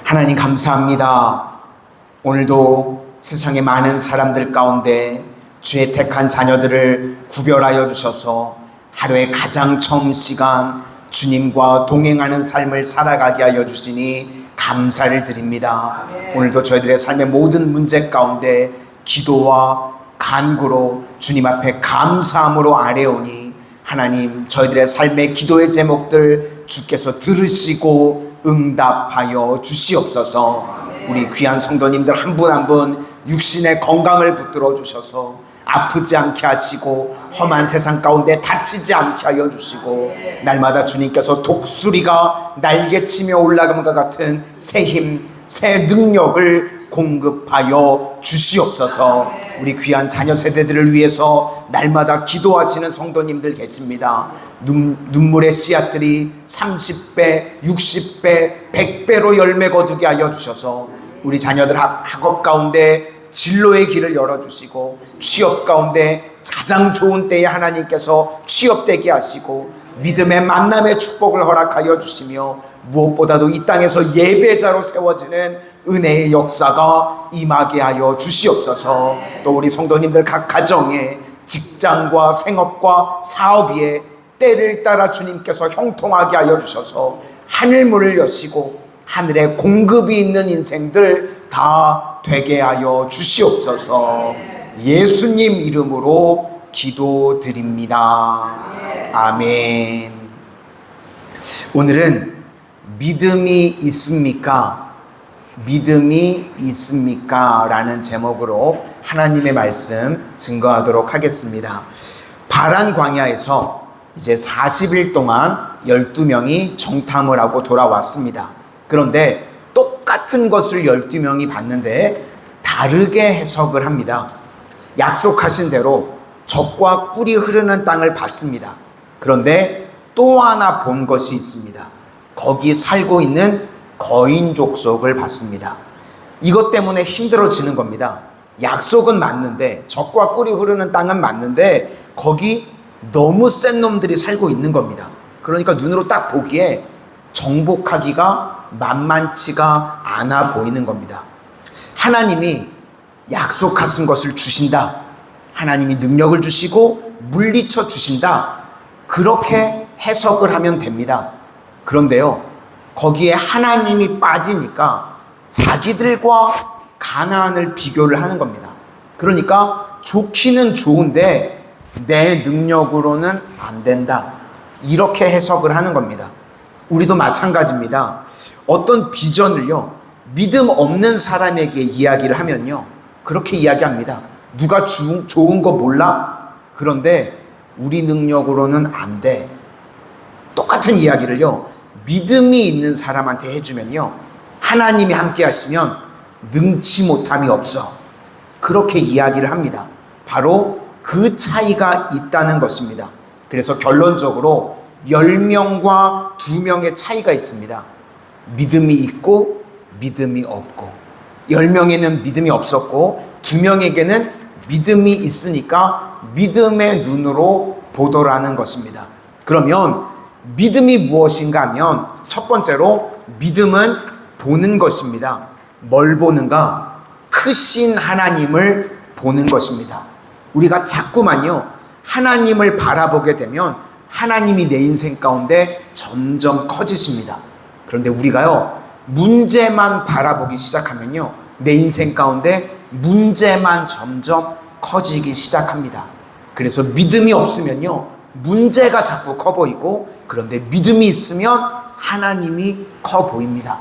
하나님 감사합니다. 오늘도 세상의 많은 사람들 가운데 주의 택한 자녀들을 구별하여 주셔서 하루의 가장 처음 시간 주님과 동행하는 삶을 살아가게 하여 주시니 감사를 드립니다. 오늘도 저희들의 삶의 모든 문제 가운데 기도와 간구로 주님 앞에 감사함으로 아뢰오니 하나님, 저희들의 삶의 기도의 제목들 주께서 들으시고 응답하여 주시옵소서. 우리 귀한 성도님들 한 분 한 분 육신의 건강을 붙들어 주셔서 아프지 않게 하시고 험한 세상 가운데 다치지 않게 하여 주시고 날마다 주님께서 독수리가 날개치며 올라감과 같은 새 힘, 새 능력을 공급하여 주시옵소서. 우리 귀한 자녀 세대들을 위해서 날마다 기도하시는 성도님들 계십니다. 눈물의 씨앗들이 30배, 60배, 100배로 열매 거두게 하여 주셔서 우리 자녀들 학업 가운데 진로의 길을 열어주시고 취업 가운데 가장 좋은 때에 하나님께서 취업되게 하시고 믿음의 만남의 축복을 허락하여 주시며 무엇보다도 이 땅에서 예배자로 세워지는 은혜의 역사가 임하게 하여 주시옵소서. 또 우리 성도님들 각 가정에 직장과 생업과 사업 위에 때를 따라 주님께서 형통하게 하여 주셔서 하늘문을 여시고 하늘에 공급이 있는 인생들 다 되게 하여 주시옵소서. 예수님 이름으로 기도드립니다. 아멘. 오늘은 믿음이 있습니까? 믿음이 있습니까? 라는 제목으로 하나님의 말씀 증거하도록 하겠습니다. 바란 광야에서 이제 40일 동안 12명이 정탐을 하고 돌아왔습니다. 그런데 똑같은 것을 12명이 봤는데 다르게 해석을 합니다. 약속하신 대로 젖과 꿀이 흐르는 땅을 봤습니다. 그런데 또 하나 본 것이 있습니다. 거기 살고 있는 거인 족속을 봤습니다. 이것 때문에 힘들어지는 겁니다. 약속은 맞는데, 젖과 꿀이 흐르는 땅은 맞는데 거기 너무 센 놈들이 살고 있는 겁니다. 그러니까 눈으로 딱 보기에 정복하기가 만만치가 않아 보이는 겁니다. 하나님이 약속하신 것을 주신다, 하나님이 능력을 주시고 물리쳐 주신다, 그렇게 해석을 하면 됩니다. 그런데요, 거기에 하나님이 빠지니까 자기들과 가나안을 비교를 하는 겁니다. 그러니까 좋기는 좋은데 내 능력으로는 안 된다, 이렇게 해석을 하는 겁니다. 우리도 마찬가지입니다. 어떤 비전을요, 믿음 없는 사람에게 이야기를 하면요, 그렇게 이야기합니다. 누가 좋은 거 몰라? 그런데 우리 능력으로는 안 돼. 똑같은 이야기를요, 믿음이 있는 사람한테 해주면요, 하나님이 함께 하시면 능치 못함이 없어, 그렇게 이야기를 합니다. 바로 그 차이가 있다는 것입니다. 그래서 결론적으로 10명과 2명의 차이가 있습니다. 믿음이 있고 믿음이 없고, 10명에는 믿음이 없었고 2명에게는 믿음이 있으니까 믿음의 눈으로 보더라는 것입니다. 그러면 믿음이 무엇인가 하면 첫 번째로 믿음은 보는 것입니다. 뭘 보는가? 크신 하나님을 보는 것입니다. 우리가 자꾸만요, 하나님을 바라보게 되면 하나님이 내 인생 가운데 점점 커지십니다. 그런데 우리가요, 문제만 바라보기 시작하면요, 내 인생 가운데 문제만 점점 커지기 시작합니다. 그래서 믿음이 없으면요, 문제가 자꾸 커 보이고, 그런데 믿음이 있으면 하나님이 커 보입니다.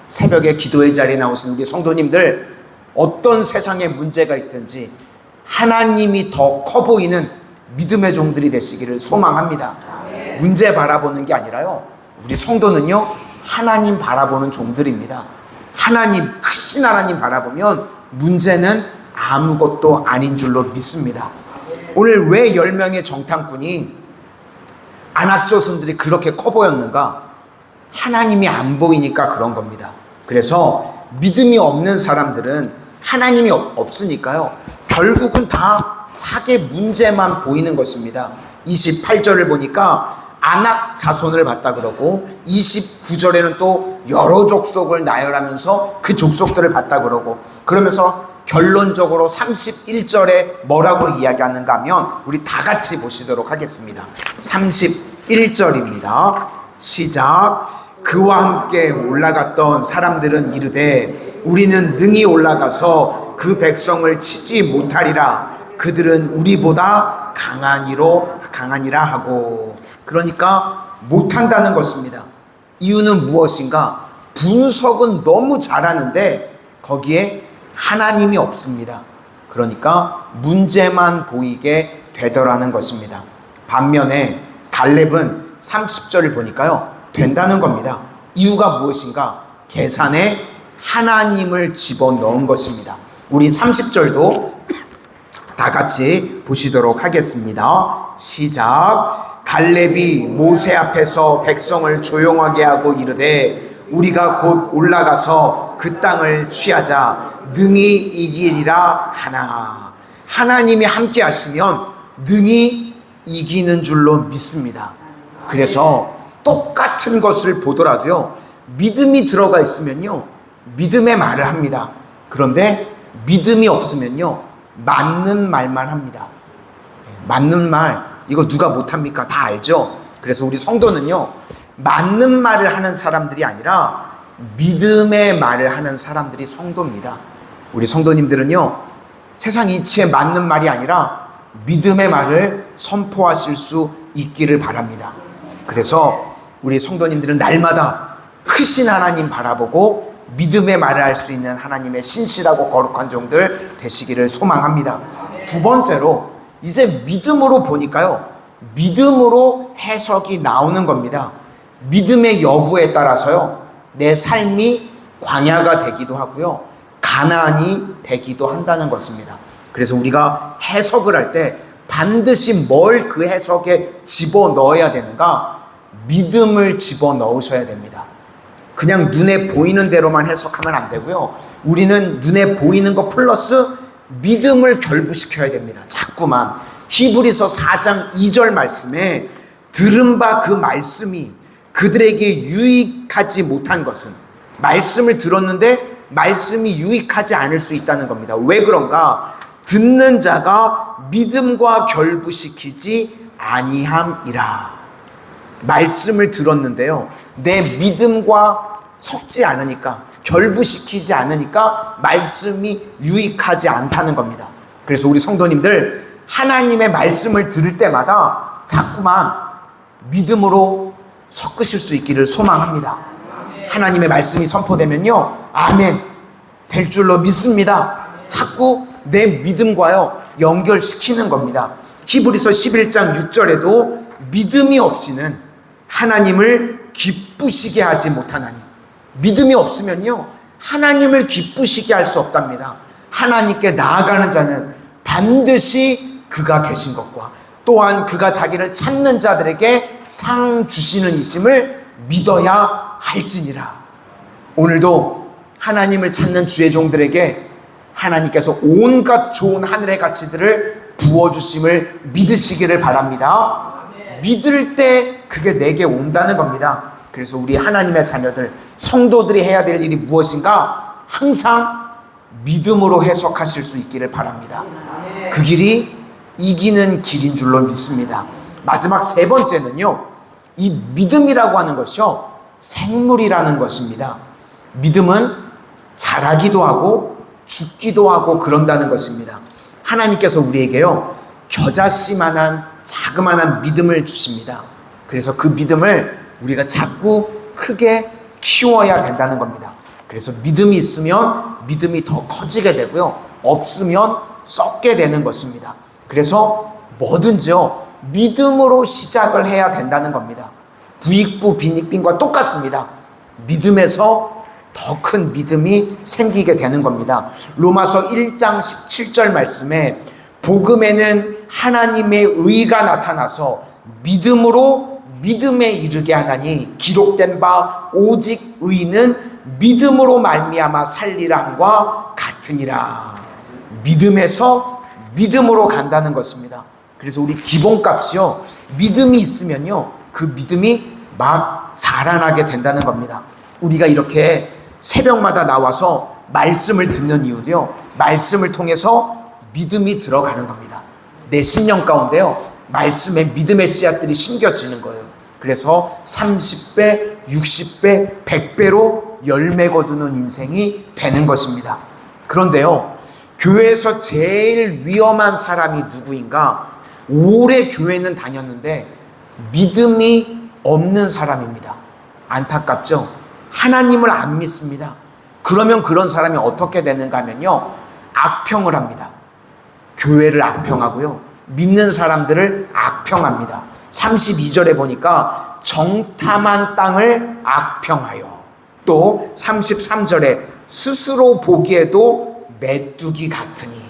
새벽에 기도의 자리에 나오시는 우리 성도님들, 어떤 세상에 문제가 있든지 하나님이 더 커 보이는 믿음의 종들이 되시기를 소망합니다. 문제 바라보는 게 아니라요, 우리 성도는요, 하나님 바라보는 종들입니다. 하나님, 크신 하나님 바라보면 문제는 아무것도 아닌 줄로 믿습니다. 오늘 왜 10명의 정탐꾼이 아낙조선들이 그렇게 커 보였는가? 하나님이 안 보이니까 그런 겁니다. 그래서 믿음이 없는 사람들은 하나님이 없으니까요, 결국은 다 자기 문제만 보이는 것입니다. 28절을 보니까 아낙 자손을 봤다 그러고 29절에는 또 여러 족속을 나열하면서 그 족속들을 봤다 그러고 그러면서 결론적으로 31절에 뭐라고 이야기하는가 하면 우리 다 같이 보시도록 하겠습니다. 31절입니다. 시작. 그와 함께 올라갔던 사람들은 이르되 우리는 능히 올라가서 그 백성을 치지 못하리라. 그들은 우리보다 강하니라 하고. 그러니까 못한다는 것입니다. 이유는 무엇인가? 분석은 너무 잘하는데 거기에 하나님이 없습니다. 그러니까 문제만 보이게 되더라는 것입니다. 반면에 갈렙은 30절을 보니까요, 된다는 겁니다. 이유가 무엇인가? 계산에 하나님을 집어넣은 것입니다. 우리 30절도 다 같이 보시도록 하겠습니다. 시작. 갈렙이 모세 앞에서 백성을 조용하게 하고 이르되 우리가 곧 올라가서 그 땅을 취하자 능히 이기리라 하나. 하나님이 함께 하시면 능히 이기는 줄로 믿습니다. 그래서 똑같은 것을 보더라도요, 믿음이 들어가 있으면요 믿음의 말을 합니다. 그런데 믿음이 없으면요 맞는 말만 합니다. 맞는 말 이거 누가 못합니까? 다 알죠? 그래서 우리 성도는요 맞는 말을 하는 사람들이 아니라 믿음의 말을 하는 사람들이 성도입니다. 우리 성도님들은요 세상 이치에 맞는 말이 아니라 믿음의 말을 선포하실 수 있기를 바랍니다. 그래서 우리 성도님들은 날마다 크신 하나님 바라보고 믿음의 말을 할 수 있는 하나님의 신실하고 거룩한 종들 되시기를 소망합니다. 두 번째로 이제 믿음으로 보니까요 믿음으로 해석이 나오는 겁니다. 믿음의 여부에 따라서요 내 삶이 광야가 되기도 하고요 가나안이 되기도 한다는 것입니다. 그래서 우리가 해석을 할 때 반드시 뭘 그 해석에 집어넣어야 되는가? 믿음을 집어넣으셔야 됩니다. 그냥 눈에 보이는 대로만 해석하면 안 되고요 우리는 눈에 보이는 것 플러스 믿음을 결부시켜야 됩니다. 자꾸만 히브리서 4장 2절 말씀에 들은 바 그 말씀이 그들에게 유익하지 못한 것은, 말씀을 들었는데 말씀이 유익하지 않을 수 있다는 겁니다. 왜 그런가? 듣는 자가 믿음과 결부시키지 아니함이라. 말씀을 들었는데요 내 믿음과 섞지 않으니까, 결부시키지 않으니까 말씀이 유익하지 않다는 겁니다. 그래서 우리 성도님들 하나님의 말씀을 들을 때마다 자꾸만 믿음으로 섞으실 수 있기를 소망합니다. 하나님의 말씀이 선포되면요 아멘 될 줄로 믿습니다. 자꾸 내 믿음과요 연결시키는 겁니다. 히브리서 11장 6절에도 믿음이 없이는 하나님을 기쁘시게 하지 못하나니, 믿음이 없으면요 하나님을 기쁘시게 할 수 없답니다. 하나님께 나아가는 자는 반드시 그가 계신 것과 또한 그가 자기를 찾는 자들에게 상 주시는 이심을 믿어야 할지니라. 오늘도 하나님을 찾는 주의 종들에게 하나님께서 온갖 좋은 하늘의 가치들을 부어주심을 믿으시기를 바랍니다. 믿을 때 그게 내게 온다는 겁니다. 그래서 우리 하나님의 자녀들, 성도들이 해야 될 일이 무엇인가? 항상 믿음으로 해석하실 수 있기를 바랍니다. 그 길이 이기는 길인 줄로 믿습니다. 마지막 세 번째는요, 이 믿음이라고 하는 것이요 생물이라는 것입니다. 믿음은 자라기도 하고 죽기도 하고 그런다는 것입니다. 하나님께서 우리에게요 겨자씨만한 자그마한 믿음을 주십니다. 그래서 그 믿음을 우리가 자꾸 크게 키워야 된다는 겁니다. 그래서 믿음이 있으면 믿음이 더 커지게 되고요 없으면 썩게 되는 것입니다. 그래서 뭐든지요 믿음으로 시작을 해야 된다는 겁니다. 부익부 빈익빈과 똑같습니다. 믿음에서 더 큰 믿음이 생기게 되는 겁니다. 로마서 1장 17절 말씀에 복음에는 하나님의 의가 나타나서 믿음으로 믿음에 이르게 하나니 기록된 바 오직 의는 믿음으로 말미암아 살리라 함과 같으니라. 믿음에서 믿음으로 간다는 것입니다. 그래서 우리 기본값이요 믿음이 있으면요 그 믿음이 막 자라나게 된다는 겁니다. 우리가 이렇게 새벽마다 나와서 말씀을 듣는 이유도요, 말씀을 통해서 믿음이 들어가는 겁니다. 내 심령 가운데요, 말씀에 믿음의 씨앗들이 심겨지는 거예요. 그래서 30배, 60배, 100배로 열매 거두는 인생이 되는 것입니다. 그런데요, 교회에서 제일 위험한 사람이 누구인가? 오래 교회는 다녔는데 믿음이 없는 사람입니다. 안타깝죠? 하나님을 안 믿습니다. 그러면 그런 사람이 어떻게 되는가 하면요, 악평을 합니다. 교회를 악평하고요, 믿는 사람들을 악평합니다. 32절에 보니까 정탐한 땅을 악평하여, 또 33절에 스스로 보기에도 메뚜기 같으니.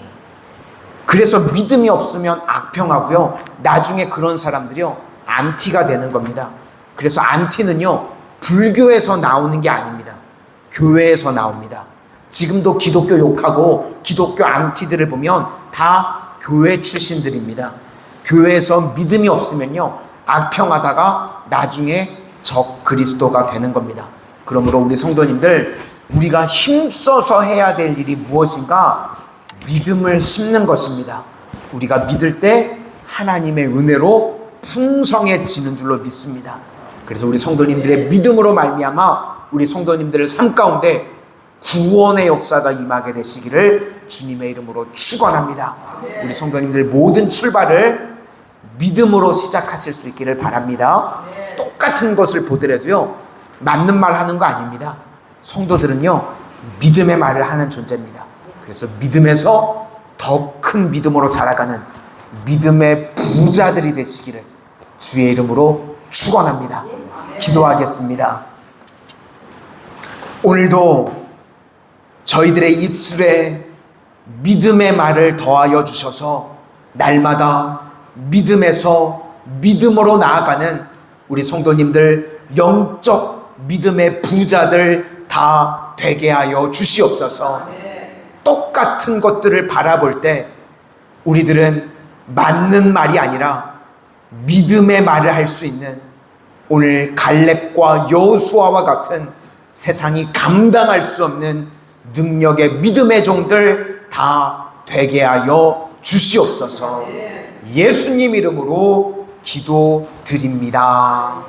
그래서 믿음이 없으면 악평하고요, 나중에 그런 사람들이요, 안티가 되는 겁니다. 그래서 안티는요, 불교에서 나오는 게 아닙니다. 교회에서 나옵니다. 지금도 기독교 욕하고 기독교 안티들을 보면 다 교회 출신들입니다. 교회에서 믿음이 없으면요, 악평하다가 나중에 적 그리스도가 되는 겁니다. 그러므로 우리 성도님들, 우리가 힘써서 해야 될 일이 무엇인가? 믿음을 심는 것입니다. 우리가 믿을 때 하나님의 은혜로 풍성해지는 줄로 믿습니다. 그래서 우리 성도님들의 믿음으로 말미암아 우리 성도님들의 삶 가운데 구원의 역사가 임하게 되시기를 주님의 이름으로 축원합니다. 우리 성도님들 모든 출발을 믿음으로 시작하실 수 있기를 바랍니다. 똑같은 것을 보더라도요, 맞는 말 하는 거 아닙니다. 성도들은요, 믿음의 말을 하는 존재입니다. 그래서 믿음에서 더 큰 믿음으로 자라가는 믿음의 부자들이 되시기를 주의 이름으로 축원합니다. 기도하겠습니다. 오늘도 저희들의 입술에 믿음의 말을 더하여 주셔서 날마다 믿음에서 믿음으로 나아가는 우리 성도님들 영적 믿음의 부자들 다 되게 하여 주시옵소서. 똑같은 것들을 바라볼 때 우리들은 맞는 말이 아니라 믿음의 말을 할 수 있는, 오늘 갈렙과 여호수아와 같은 세상이 감당할 수 없는 능력의 믿음의 종들 다 되게 하여 주시옵소서. 예수님 이름으로 기도드립니다.